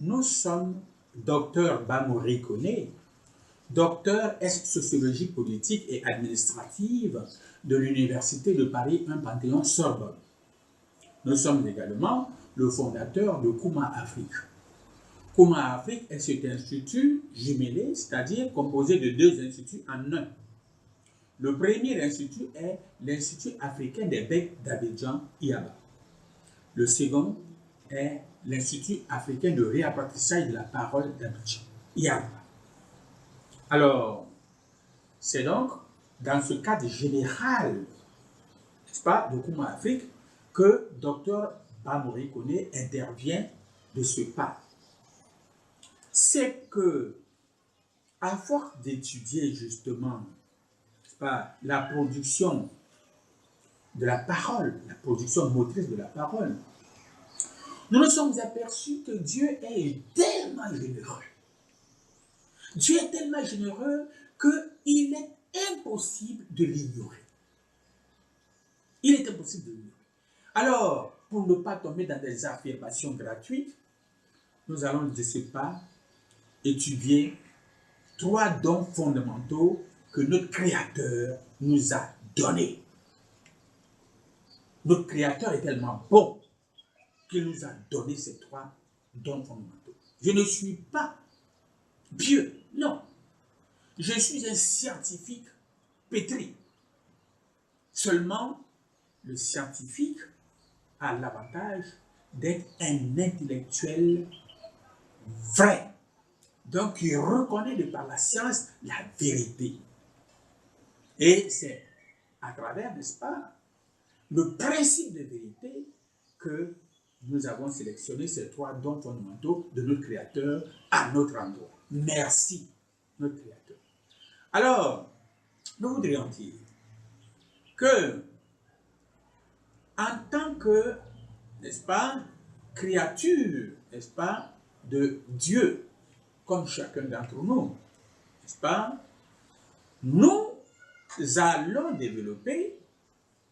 Nous sommes docteur Bamori Koné, docteur en sociologie politique et administrative de l'Université de Paris 1 Panthéon-Sorbonne. Nous sommes également le fondateur de Kuma Afrique. Kuma Afrique est cet institut jumelé, c'est-à-dire composé de deux instituts en un. Le premier institut est l'Institut africain des becs d'Abidjan, IABA. Le second est l'Institut africain de réapprentissage de la parole d'Abidjan, IABA. Alors, c'est donc dans ce cadre général, n'est-ce pas, de Kuma Afrique, que Dr Bamori Koné intervient de ce pas. C'est que, à force d'étudier justement, n'est-ce pas, la production de la parole, la production motrice de la parole, nous nous sommes aperçus que Dieu est tellement généreux. Dieu est tellement généreux qu'il est impossible de l'ignorer. Il est impossible de l'ignorer. Alors, pour ne pas tomber dans des affirmations gratuites, nous allons de ce pas étudier 3 dons fondamentaux que notre Créateur nous a donnés. Notre Créateur est tellement bon qu'il nous a donné ces 3 dons fondamentaux. Je ne suis pas pieux, non. Je suis un scientifique pétri. Seulement, le scientifique a l'avantage d'être un intellectuel vrai. Donc, il reconnaît de par la science la vérité. Et c'est à travers, n'est-ce pas, le principe de vérité que nous avons sélectionné ces 3 dons fondamentaux de notre Créateur à notre endroit. Merci, notre Créateur. Alors, nous voudrions dire que, en tant que, n'est-ce pas, créature, n'est-ce pas, de Dieu, comme chacun d'entre nous, n'est-ce pas, nous allons développer,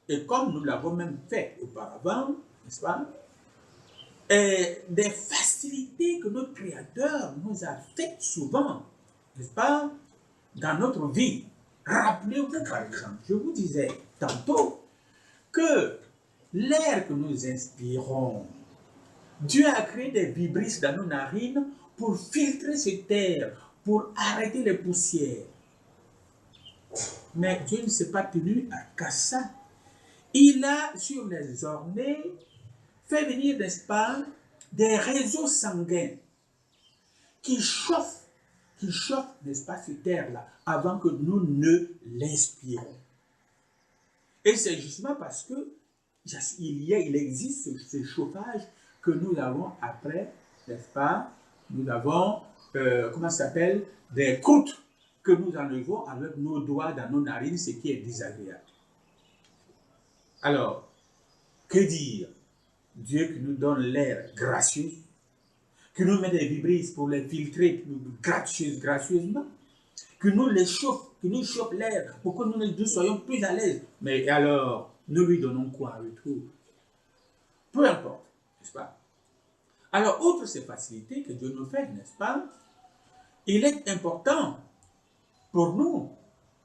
et comme nous l'avons même fait auparavant, n'est-ce pas, des facilités que notre Créateur nous a faites souvent, n'est-ce pas, dans notre vie. Rappelez-vous par exemple, je vous disais tantôt que l'air que nous inspirons, Dieu a créé des vibrisses dans nos narines pour filtrer cet air, pour arrêter les poussières. Mais Dieu ne s'est pas tenu qu'à ça. Il a, sur les ornées, fait venir, n'est-ce pas, des réseaux sanguins qui chauffent, n'est-ce pas, cette air-là, avant que nous ne l'inspirons. Et c'est justement parce que il existe ce chauffage que nous avons après, n'est-ce pas, nous avons, comment ça s'appelle, des croûtes que nous enlevons avec nos doigts dans nos narines, ce qui est désagréable. Alors, que dire? Dieu qui nous donne l'air gracieux, qui nous met des vibrisses pour les filtrer gracieusement, qui nous les chauffe, qui nous chauffe l'air pour que nous soyons plus à l'aise. Mais alors, nous lui donnons quoi en retour? Peu importe, n'est-ce pas? Alors, outre ces facilités que Dieu nous fait, n'est-ce pas, il est important pour nous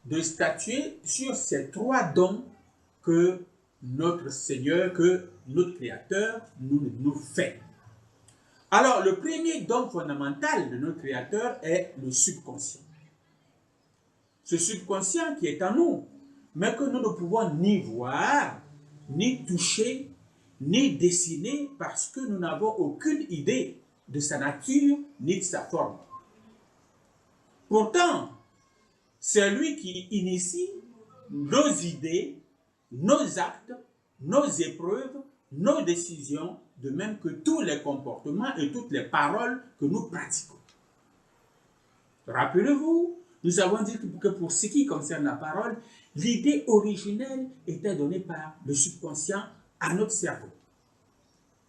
de statuer sur ces 3 dons que notre Seigneur, que notre Créateur nous fait. Alors, le premier don fondamental de notre Créateur est le subconscient. Ce subconscient qui est en nous, mais que nous ne pouvons ni voir, ni toucher, ni dessiner parce que nous n'avons aucune idée de sa nature ni de sa forme. Pourtant, c'est lui qui initie nos idées, nos actes, nos épreuves, nos décisions, de même que tous les comportements et toutes les paroles que nous pratiquons. Rappelez-vous, nous avons dit que pour ce qui concerne la parole, l'idée originelle était donnée par le subconscient à notre cerveau.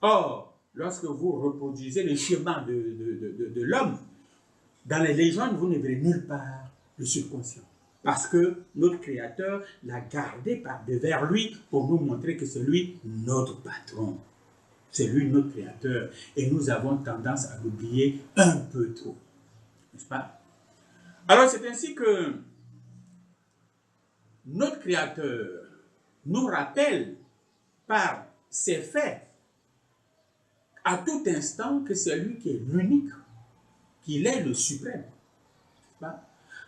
Or, lorsque vous reproduisez le schéma de l'homme, dans les légendes, vous ne verrez nulle part le subconscient. Parce que notre Créateur l'a gardé par devers lui pour nous montrer que c'est lui notre patron. C'est lui notre créateur. Et nous avons tendance à l'oublier un peu trop. N'est-ce pas? Alors c'est ainsi que notre créateur nous rappelle par ses faits à tout instant que c'est lui qui est l'unique, qu'il est le suprême.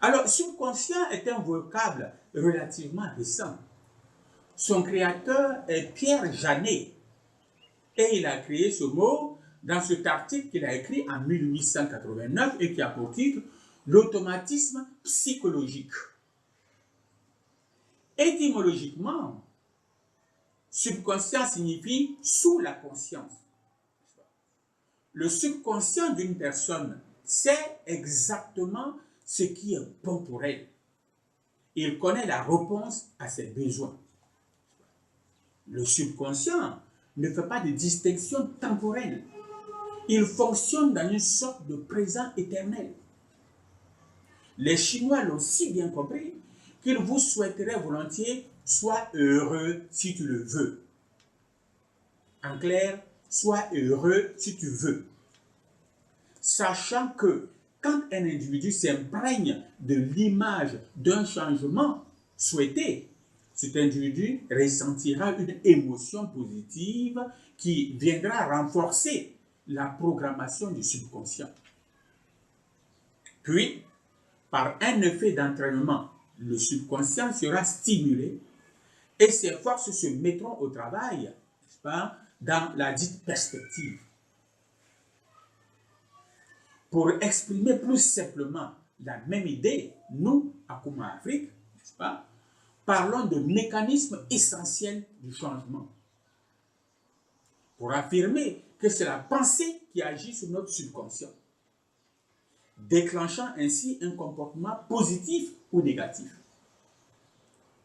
Alors, subconscient est un vocable relativement récent. Son créateur est Pierre Janet et il a créé ce mot dans cet article qu'il a écrit en 1889 et qui a pour titre « L'automatisme psychologique ». Étymologiquement, subconscient signifie « sous la conscience ». Le subconscient d'une personne sait exactement ce qui est bon pour elle. Il connaît la réponse à ses besoins. Le subconscient ne fait pas de distinction temporelle. Il fonctionne dans une sorte de présent éternel. Les Chinois l'ont si bien compris qu'ils vous souhaiteraient volontiers « sois heureux si tu le veux ». En clair, sois heureux si tu veux. Sachant que quand un individu s'imprègne de l'image d'un changement souhaité, cet individu ressentira une émotion positive qui viendra renforcer la programmation du subconscient. Puis, par un effet d'entraînement, le subconscient sera stimulé et ses forces se mettront au travail, n'est-ce pas, dans la dite perspective. Pour exprimer plus simplement la même idée, nous, à Kuma Afrique, n'est-ce pas, parlons de mécanismes essentiels du changement. Pour affirmer que c'est la pensée qui agit sur notre subconscient, déclenchant ainsi un comportement positif ou négatif.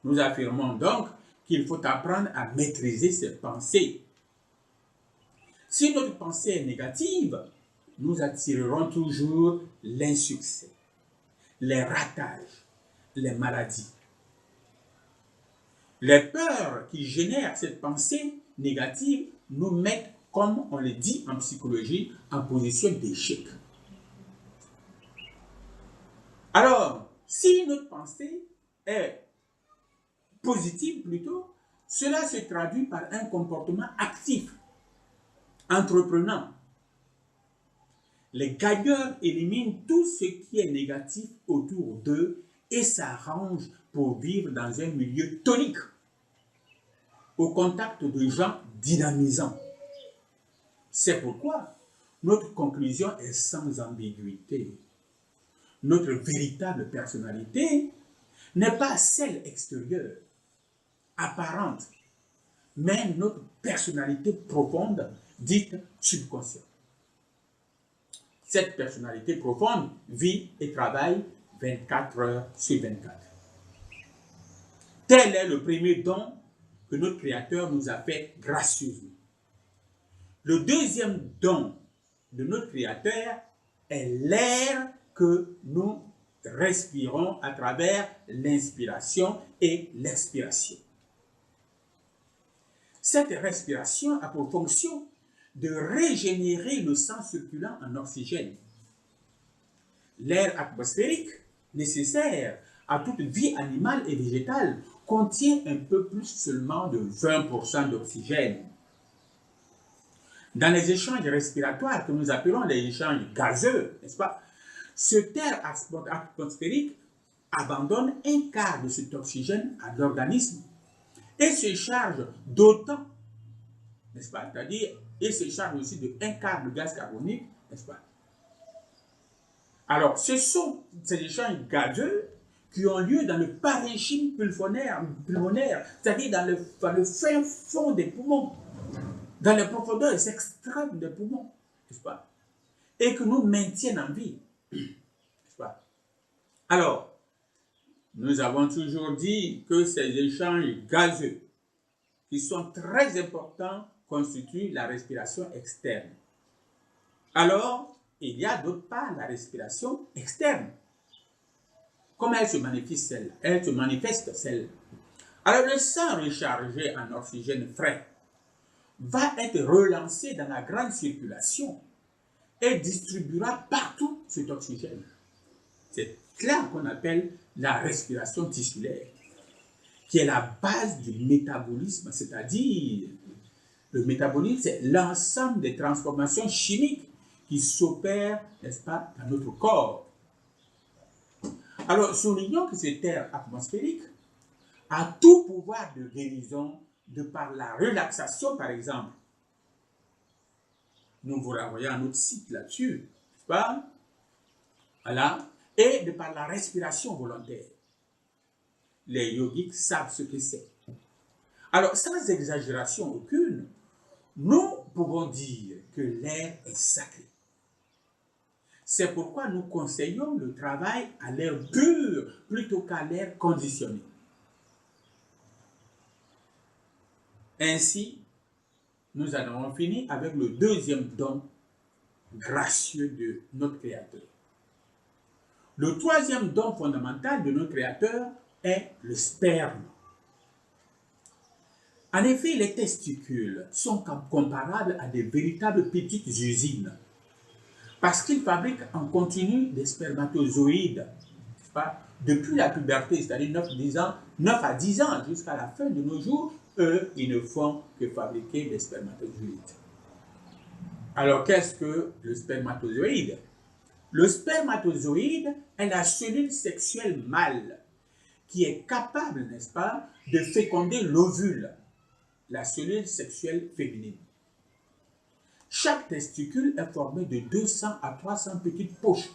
Nous affirmons donc qu'il faut apprendre à maîtriser ses pensées. Si notre pensée est négative, nous attirerons toujours l'insuccès, les ratages, les maladies. Les peurs qui génèrent cette pensée négative nous mettent, comme on le dit en psychologie, en position d'échec. Alors, si notre pensée est positive plutôt, cela se traduit par un comportement actif, entreprenant. Les gagneurs éliminent tout ce qui est négatif autour d'eux et s'arrangent pour vivre dans un milieu tonique, au contact de gens dynamisants. C'est pourquoi notre conclusion est sans ambiguïté. Notre véritable personnalité n'est pas celle extérieure, apparente, mais notre personnalité profonde, dite subconsciente. Cette personnalité profonde vit et travaille 24 heures sur 24. Tel est le premier don que notre Créateur nous a fait gracieusement. Le deuxième don de notre Créateur est l'air que nous respirons à travers l'inspiration et l'expiration. Cette respiration a pour fonction de régénérer le sang circulant en oxygène. L'air atmosphérique nécessaire à toute vie animale et végétale contient un peu plus seulement de 20% d'oxygène. Dans les échanges respiratoires que nous appelons les échanges gazeux, n'est-ce pas, cet air atmosphérique abandonne un quart de cet oxygène à l'organisme et se charge d'autant, n'est-ce pas, c'est-à-dire, et se charge aussi de un quart de gaz carbonique, n'est-ce pas. Alors, ce sont ces échanges gazeux qui ont lieu dans le parenchyme pulmonaire, c'est-à-dire dans le fin fond des poumons, dans les profondeurs extrêmes des poumons, n'est-ce pas, et que nous maintiennent en vie, n'est-ce pas. Alors, nous avons toujours dit que ces échanges gazeux, qui sont très importants, constituent la respiration externe. Alors, il y a d'autre part la respiration externe. Comment elle se manifeste, celle-là? Elle se manifeste, celle-là. Alors, le sang rechargé en oxygène frais va être relancé dans la grande circulation et distribuera partout cet oxygène. C'est là qu'on appelle la respiration tissulaire, qui est la base du métabolisme, c'est-à-dire le métabolisme, c'est l'ensemble des transformations chimiques qui s'opèrent, n'est-ce pas, dans notre corps. Alors, soulignons que cette air atmosphérique a tout pouvoir de guérison de par la relaxation, par exemple. Nous vous renvoyons à notre site là-dessus, n'est-ce pas? Voilà. Et de par la respiration volontaire. Les yogiques savent ce que c'est. Alors, sans exagération aucune, nous pouvons dire que l'air est sacré. C'est pourquoi nous conseillons le travail à l'air pur plutôt qu'à l'air conditionné. Ainsi, nous en avons fini avec le deuxième don gracieux de notre Créateur. Le troisième don fondamental de notre Créateur est le sperme. En effet, les testicules sont comparables à des véritables petites usines parce qu'ils fabriquent en continu des spermatozoïdes, pas, depuis la puberté, c'est-à-dire 9 à 10 ans jusqu'à la fin de nos jours, eux, ils ne font que fabriquer des spermatozoïdes. Alors, qu'est-ce que le spermatozoïde? Le spermatozoïde est la cellule sexuelle mâle qui est capable, n'est-ce pas, de féconder l'ovule, la cellule sexuelle féminine. Chaque testicule est formé de 200 à 300 petites poches,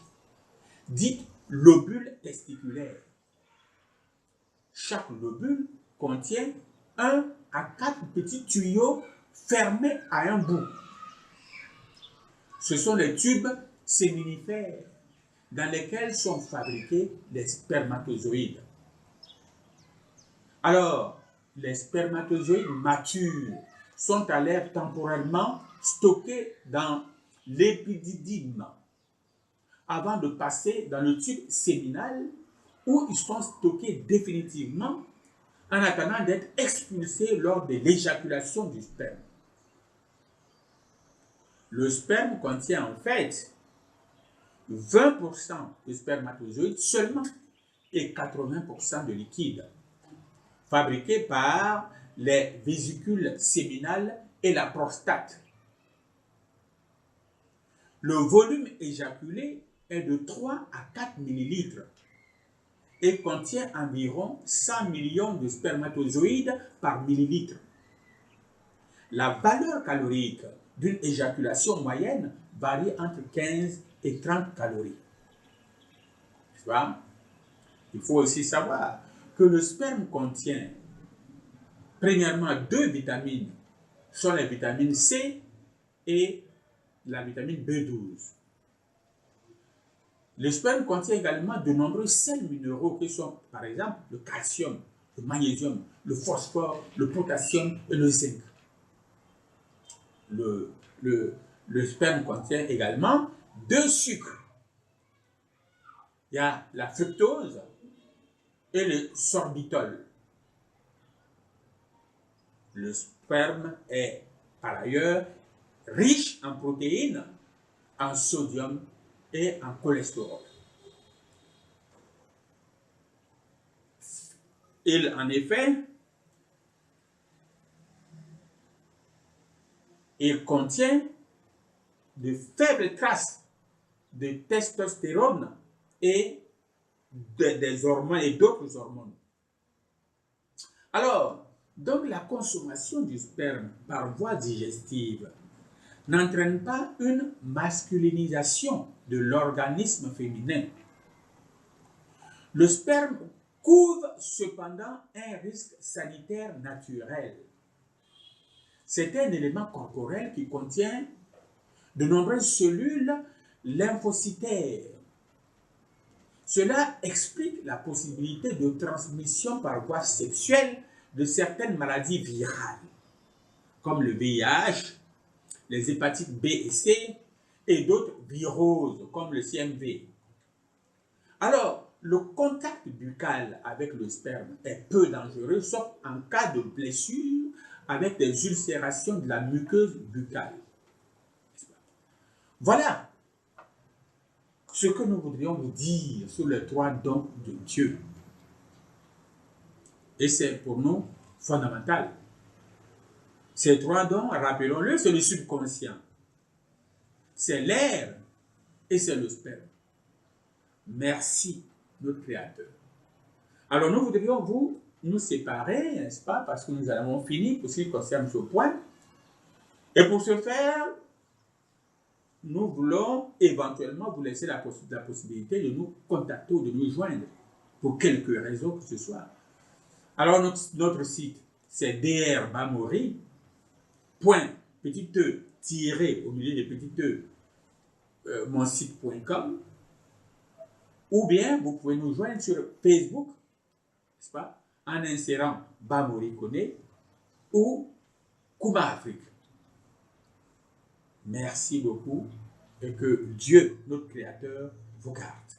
dites lobules testiculaires. Chaque lobule contient 1 à 4 petits tuyaux fermés à un bout. Ce sont les tubes séminifères dans lesquels sont fabriqués les spermatozoïdes. Alors, les spermatozoïdes matures sont à l'air temporairement stockés dans l'épididyme avant de passer dans le tube séminal où ils sont stockés définitivement en attendant d'être expulsés lors de l'éjaculation du sperme. Le sperme contient en fait 20% de spermatozoïdes seulement et 80% de liquide, fabriqués par les vésicules séminales et la prostate. Le volume éjaculé est de 3 à 4 millilitres et contient environ 100 millions de spermatozoïdes par millilitre. La valeur calorique d'une éjaculation moyenne varie entre 15 et 30 calories. Tu vois? Il faut aussi savoir que le sperme contient premièrement 2 vitamines, sont les vitamines C et la vitamine B12. Le sperme contient également de nombreux sels minéraux qui sont par exemple le calcium, le magnésium, le phosphore, le potassium et le zinc. Le sperme contient également 2 sucres. Il y a la fructose et le sorbitol. Le sperme est par ailleurs riche en protéines, en sodium et en cholestérol. En effet, il contient de faibles traces de testostérone et des hormones et d'autres hormones. Alors, donc la consommation du sperme par voie digestive n'entraîne pas une masculinisation de l'organisme féminin. Le sperme couvre cependant un risque sanitaire naturel. C'est un élément corporel qui contient de nombreuses cellules lymphocytaires. Cela explique la possibilité de transmission par voie sexuelle de certaines maladies virales, comme le VIH, les hépatites B et C, et d'autres viroses, comme le CMV. Alors, le contact buccal avec le sperme est peu dangereux, sauf en cas de blessure avec des ulcérations de la muqueuse buccale. Voilà ce que nous voudrions vous dire sur les 3 dons de Dieu. Et c'est pour nous fondamental. Ces 3 dons, rappelons-le, c'est le subconscient. C'est l'air et c'est le sperme. Merci, notre Créateur. Alors nous voudrions nous séparer, n'est-ce pas, parce que nous avons fini pour ce qui concerne ce point. Et pour ce faire, nous voulons éventuellement vous laisser la possibilité de nous contacter ou de nous joindre pour quelque raison que ce soit. Alors notre site, c'est drbamori, petit e, tiré au milieu des petits e, monsite.com, ou bien vous pouvez nous joindre sur Facebook, n'est-ce pas, en insérant Bamori Kone ou Kuma Afrique. Merci beaucoup et que Dieu, notre Créateur, vous garde.